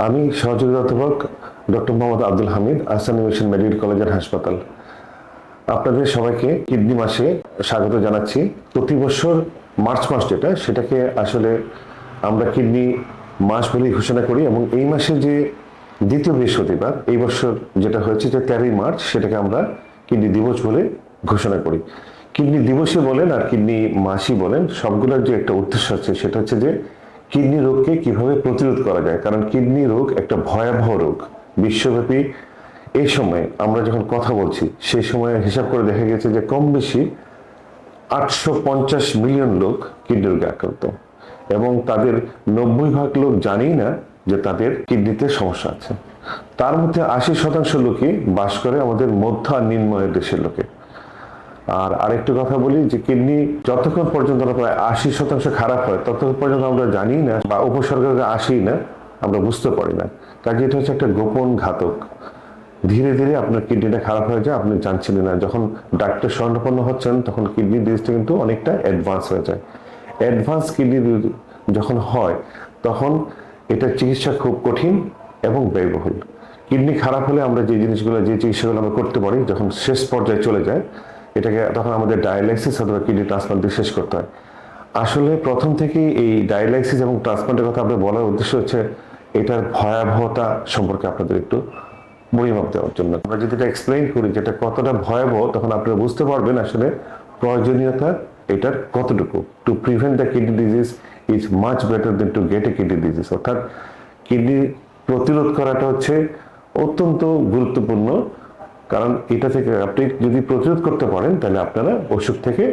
আমি সহযোগী অধ্যাপক doctor Mohammad Abdul Hamid, Ahsan mission medical college and হাসপাতাল। আপনাদের সবাইকে কিডনি মাসে স্বাগত জানাচ্ছি। প্রতি বছর মার্চ মাস সেটাকে আসলে আমরা কিডনি মাস বলে ঘোষণা করি, এবং এই মাসের যে দ্বিতীয় বৃহস্পতিবার এই বছর যেটা হয়েছে যে 13ই মার্চ, সেটাকে আমরা কিডনি দিবস বলে ঘোষণা করি। কিডনি দিবসই বলেন আর কিডনি মাসই বলেন, সবগুলোর যে একটা উদ্দেশ্য আছে সেটা হচ্ছে যে কিডনি রোগকে কিভাবে প্রতিরোধ করা যায়। কারণ কিডনি রোগ একটা ভয়াবহ রোগ বিশ্বব্যাপী। এই সময় আমরা যখন কথা বলছি সেই সময় হিসাব করে দেখা গেছে যে কম বেশি 850 মিলিয়ন লোক কিডনি রোগে আক্রান্ত, এবং তাদের 90% লোক জানেই না যে তাদের কিডনিতে সমস্যা আছে। তার মধ্যে 80% লোকই বাস করে আমাদের মধ্য আর নিম্ন আয়ের দেশের লোকে। আর আরেকটু কথা বলি যে কিডনি যতক্ষণ পর্যন্ত প্রায় 80% খারাপ হয় ততক্ষণ পর্যন্ত আমরা জানি না বা উপসর্গকে আসেই না, আমরা বুঝতে পারি না। কাজে এটা হচ্ছে একটা গোপন ঘাতক। ধীরে ধীরে আপনার কিডনিটা খারাপ হয়ে যায়, আপনি জানছিলেন না। যখন ডাক্তার শরণাপন্ন হচ্ছেন তখন কিডনি ডিজিজটা কিন্তু অনেকটা অ্যাডভান্স হয়ে যায়। অ্যাডভান্স কিডনি যখন হয় তখন এটা চিকিৎসা খুব কঠিন এবং ব্যয়বহুল। কিডনি খারাপ হলে আমরা যে চিকিৎসাগুলো আমরা করতে পারি, যখন শেষ পর্যায়ে চলে যায় এটাকে তখন আমাদের ডায়ালাইসিস অথবা কিডনি ট্রান্সপ্লান্ট দিয়ে শেষ করতে হয়। আসলে প্রথম থেকেই এই ডায়ালাইসিস এবং ট্রান্সপ্লান্টের কথা আপনার বলার উদ্দেশ্য হচ্ছে এটার ভয়াবহতা সম্পর্কে আপনাদের একটু পরিমাপ দেওয়ার জন্য। আমরা যদি এটা এক্সপ্লেইন করি যেটা কতটা ভয়াবহ, তখন আপনারা বুঝতে পারবেন আসলে প্রয়োজনীয়তা এটার কতটুকু। To prevent the kidney disease is much better then to get A kidney disease. অর্থাৎ কিডনি প্রতিরোধ করাটা হচ্ছে অত্যন্ত গুরুত্বপূর্ণ, কারণ এটা থেকে আপনি যদি প্রতিরোধ করতে পারেন তাহলে আপনারা অসুখ থেকে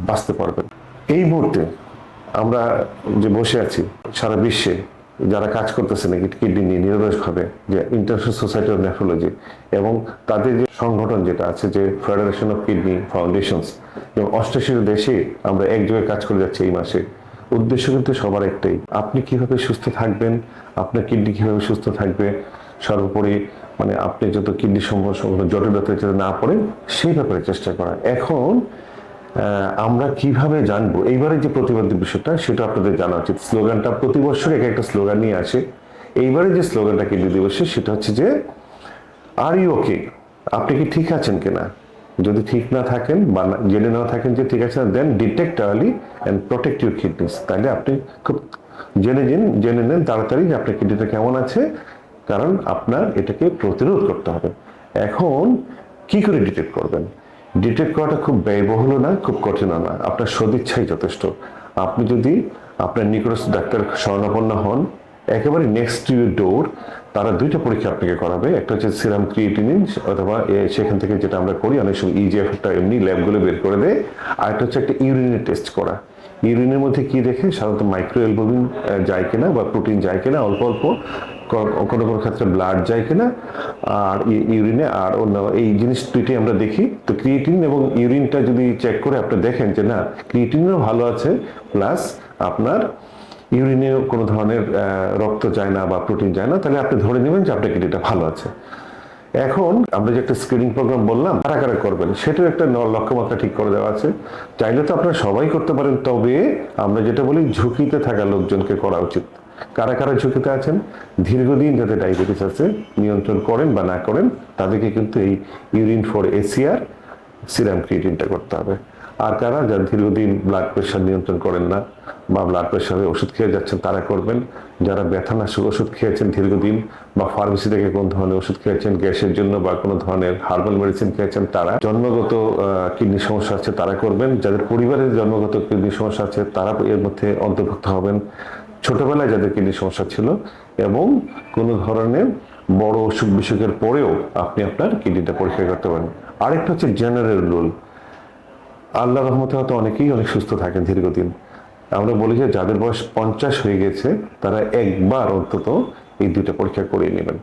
বাঁচতে পারবেন। এই মুহূর্তে আমরা যে বসে আছি সারা বিশ্বে যারা কাজ করতেছেন কিডনি নিয়ে নিরলসভাবে, যে ইন্টারন্যাশনাল সোসাইটি অফ নেফ্রোলজি এবং তাদের যে সংগঠন যেটা আছে যে ফেডারেশন অফ কিডনি ফাউন্ডেশনস, এবং 88 দেশে আমরা এক জায়গায় কাজ করে যাচ্ছি এই মাসে। উদ্দেশ্য কিন্তু সবার একটাই, আপনি কিভাবে সুস্থ থাকবেন, আপনার কিডনি কিভাবে সুস্থ থাকবে, সর্বোপরি মানে আপনি যত কিডনি সমস্যা জটিলতা যাতে না পড়েন সেই ব্যাপারে চেষ্টা করা। এখন আমরা কিভাবে জানবো এইবারে যে প্রতিবাদ বিষয়টা, সেটা আপনাদের জানা উচিত। স্লোগানটা প্রতি বছর এক একটা স্লোগান নিয়ে আসে। এইবারে যে স্লোগানটা কিডনি দিবসে সেটা হচ্ছে যে আর ইউ ওকে, আপনি কি ঠিক আছেন কিনা। যদি ঠিক না থাকেন বা জেনে না থাকেন যে ঠিক আছে, then detect early and protect your kidneys. তাহলে আপনি খুব জেনে নেন তাড়াতাড়ি যে আপনার কিডনিটা কেমন আছে, কারণ আপনার এটাকে প্রতিরোধ করতে হবে। এখন কি করে ডিটেক্ট করবেন? ডিটেক্ট করাটা খুব ব্যয়বহুল না, খুব কঠিন না, আপনার সদিচ্ছাই যথেষ্ট। আপনি যদি আপনার নিকটস্থ ডাক্তার শরণাপন্ন হন, একেবারে নেক্সট টু ইউর ডোর, তারা দুইটা পরীক্ষা আপনাকে করাবে। একটা হচ্ছে সিরাম ক্রিয়েটিনিন, অথবা সেখান থেকে যেটা আমরা করি অনেক সময় ইজিএফটা এমনি ল্যাবগুলো বের করে দেয়। আর একটা হচ্ছে একটা ইউরিনের টেস্ট করা। ইউরিনের মধ্যে কি দেখে, সাধারণত মাইক্রো অ্যালবুমিন যায় কিনা বা প্রোটিন যায় কিনা, অল্প অল্প, কোনো কোনো ক্ষেত্রে ব্লাড যায় কিনা, আর ইউরিনে আর অন্য এই জিনিস দুইটাই আমরা দেখি। তো ক্রিয়েটিন এবং ইউরিনটা যদি চেক করে আপনি দেখেন যে না ক্রিয়েটিনও ভালো আছে, প্লাস আপনার ইউরিনেও কোনো ধরনের রক্ত যায় না বা প্রোটিন যায় না, তাহলে আপনি ধরে নেবেন যে আপনার কিডনিটা ভালো আছে। এখন আমরা যে একটা স্ক্রিনিং প্রোগ্রাম বললাম, কারা কারা করবেন সেটাও একটা লক্ষ্যমাত্রা ঠিক করে দেওয়া আছে। চাইলে তো আপনারা সবাই করতে পারেন, তবে আমরা যেটা বলি ঝুঁকিতে থাকা লোকজনকে করা উচিত। কারা কারা ঝুঁকিতে আছেন? দীর্ঘদিন যাদের ডায়াবেটিস আছে, নিয়ন্ত্রণ করেন বা না করেন, তাদেরকে কিন্তু এই ইউরিন ফর এসিআর সিরাম ক্রিয়েটিনটা করতে হবে। আর কারা যারা দীর্ঘদিন ব্লাড প্রেশার নিয়ন্ত্রণ করেন না বা ব্লাড প্রেশারের ওষুধ খেয়ে যাচ্ছেন তারা করবেন। যারা ব্যথানাশক ওষুধ খেয়েছেন দীর্ঘদিন, বা ফার্মেসি থেকে কোন ধরনের ওষুধ খেয়েছেন গ্যাসের জন্য, বা কোনো ধরনের হার্বাল মেডিসিন খেয়েছেন তারা, জন্মগত কিডনি সমস্যা আছে তারা করবেন। যাদের পরিবারের জন্মগত কিডনি সমস্যা আছে তারা এর মধ্যে অন্তর্ভুক্ত হবেন। ছোটবেলায় যাদের কিডনি সমস্যা ছিল এবং কোনো ধরনের বড় অসুখ বিসুখের পরেও আপনি আপনার কিডনিটা পরীক্ষা করতে পারেন। আরেকটা হচ্ছে জেনারেল রুল, আল্লাহ রহমতে হয়তো অনেকেই অনেক সুস্থ থাকেন দীর্ঘদিন। আমরা বলি যে যাদের বয়স 50 হয়ে গেছে তারা একবার অন্তত এই দুইটা পরীক্ষা করিয়ে নেবেন।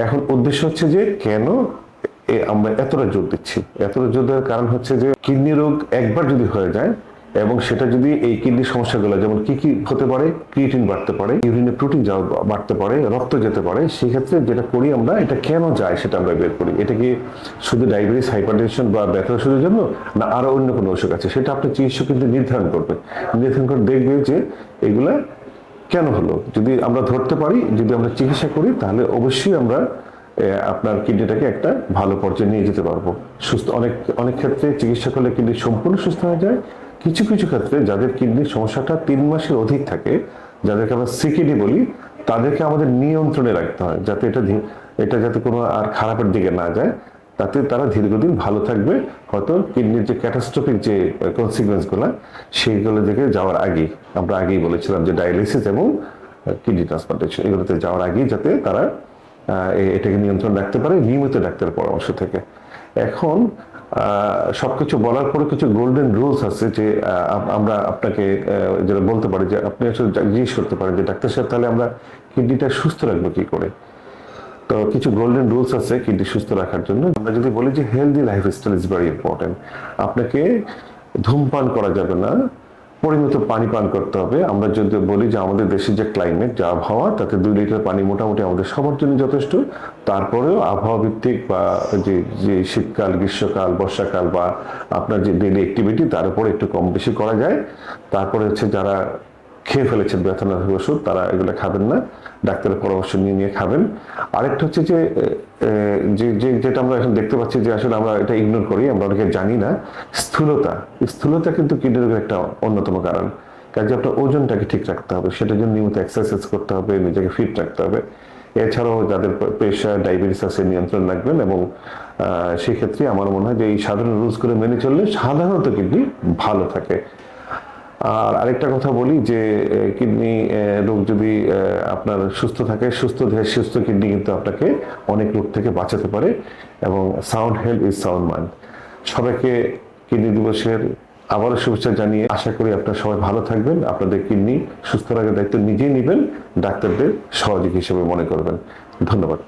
এখন উদ্দেশ্য হচ্ছে যে কেন আমরা এতটা জোর দিচ্ছি। এতটা জোর দেওয়ার কারণ হচ্ছে যে কিডনি রোগ একবার যদি হয়ে যায়, এবং সেটা যদি এই কিডনির সমস্যাগুলো যেমন কি কি হতে পারে, ক্রিয়েটিন বাড়তে পারে, ইউরিনে প্রোটিন বাড়তে পারে, রক্ত যেতে পারে, সেক্ষেত্রে যেটা করি আমরা, এটা কেন যায় সেটা আমরা বের করি। এটা কি শুধু ডায়াবেটিস, হাইপারটেনশন বা ব্যথা ওষুধের জন্য, না আরো অন্য কোনো অসুখ আছে, সেটা আপনি চিকিৎসক কিন্তু নির্ধারণ করবে। নির্ধারণ করে দেখবে যে এগুলা কেন হলো, যদি আমরা ধরতে পারি, যদি আমরা চিকিৎসা করি, তাহলে অবশ্যই আমরা আপনার কিডনিটাকে একটা ভালো পর্যায়ে নিয়ে যেতে পারবো। সুস্থ অনেক অনেক ক্ষেত্রে চিকিৎসা করলে কিডনি সম্পূর্ণ সুস্থ হয়ে যায়। কিছু কিছু ক্ষেত্রে যাদের কিডনির সমস্যাটা 3 মাসের অধিক থাকে, যাদেরকে আমরা সিকিডি বলি, তাদেরকে আমাদের নিয়ন্ত্রণে রাখতে হয়, যাতে এটা যাতে কোনো আর খারাপের দিকে না যায়, তাতে তারা দীর্ঘদিন ভালো থাকবে। হয়তো কিডনির যে ক্যাটাস্ট্রফিক যে কনসিকুয়েন্সগুলো, সেইগুলো দিকে যাওয়ার আগে, আমরা আগেই বলেছিলাম যে ডায়ালিসিস এবং কিডনি ট্রান্সপ্লান্টেশন, এগুলোতে যাওয়ার আগেই যাতে তারা এটাকে নিয়ন্ত্রণ রাখতে পারে নিয়মিত ডাক্তারের পরামর্শ থেকে। এখন সবকিছু বলার পরে কিছু গোল্ডেন রুলস আছে, যে আমরা আপনাকে যেটা বলতে পারি, যে আপনি আসলে জিজ্ঞেস করতে পারেন যে ডাক্তার সাহেব, তাহলে আমরা কিডনিটা সুস্থ রাখবো কি করে। তো কিছু গোল্ডেন রুলস আছে কিডনি সুস্থ রাখার জন্য। আমরা যদি বলি যে healthy lifestyle is very important, আপনাকে ধূমপান করা যাবে না, পরিমিত পানি পান করতে হবে। আমরা যদি বলি যে আমাদের দেশের যে ক্লাইমেট, যে আবহাওয়া, তাতে 2 লিটার পানি মোটামুটি আমাদের সবার জন্য যথেষ্ট। তারপরেও আবহাওয়া ভিত্তিক বা যে যে শীতকাল, গ্রীষ্মকাল, বর্ষাকাল বা আপনার যে ডেইলি অ্যাক্টিভিটি, তার উপরে একটু কম বেশি করা যায়। তারপরে হচ্ছে যারা খেয়ে ফেলেছেন ব্যথানাশক ওষুধ, তারা এগুলো খাবেন না, ডাক্তারের পরামর্শ নিয়ে নিয়ে খাবেন। আরেকটা হচ্ছে যে যেটা আমরা এখন দেখতে পাচ্ছি, যে আসলে আমরা এটা ইগনোর করি, আমরা অনেকে জানি না, স্থূলতা কিন্তু কিডনি রোগের একটা অন্যতম কারণ। কাজে আপনার ওজনটাকে ঠিক রাখতে হবে, সেটার জন্য নিয়মিত এক্সারসাইজ করতে হবে, নিজেকে ফিট রাখতে হবে। এছাড়াও যাদের প্রেশার, ডায়াবেটিস আছে, নিয়ন্ত্রণ রাখবেন। এবং সেই ক্ষেত্রে আমার মনে হয় যে এই সাধারণ রুলসগুলো মেনে চললে সাধারণত কিডনি ভালো থাকে। আর আরেকটা কথা বলি, যে কিডনি রোগ যদি আপনার সুস্থ থাকে, সুস্থ দেহে সুস্থ কিডনি কিন্তু আপনাকে অনেক রোগ থেকে বাঁচাতে পারে। এবং sound health is sound mind. সবাইকে কিডনি দিবসের আবারও শুভেচ্ছা জানিয়ে আশা করি আপনারা সবাই ভালো থাকবেন, আপনাদের কিডনি সুস্থ রাখার দায়িত্ব নিজেই নেবেন, ডাক্তারদের সহযোগী হিসেবে মনে করবেন। ধন্যবাদ।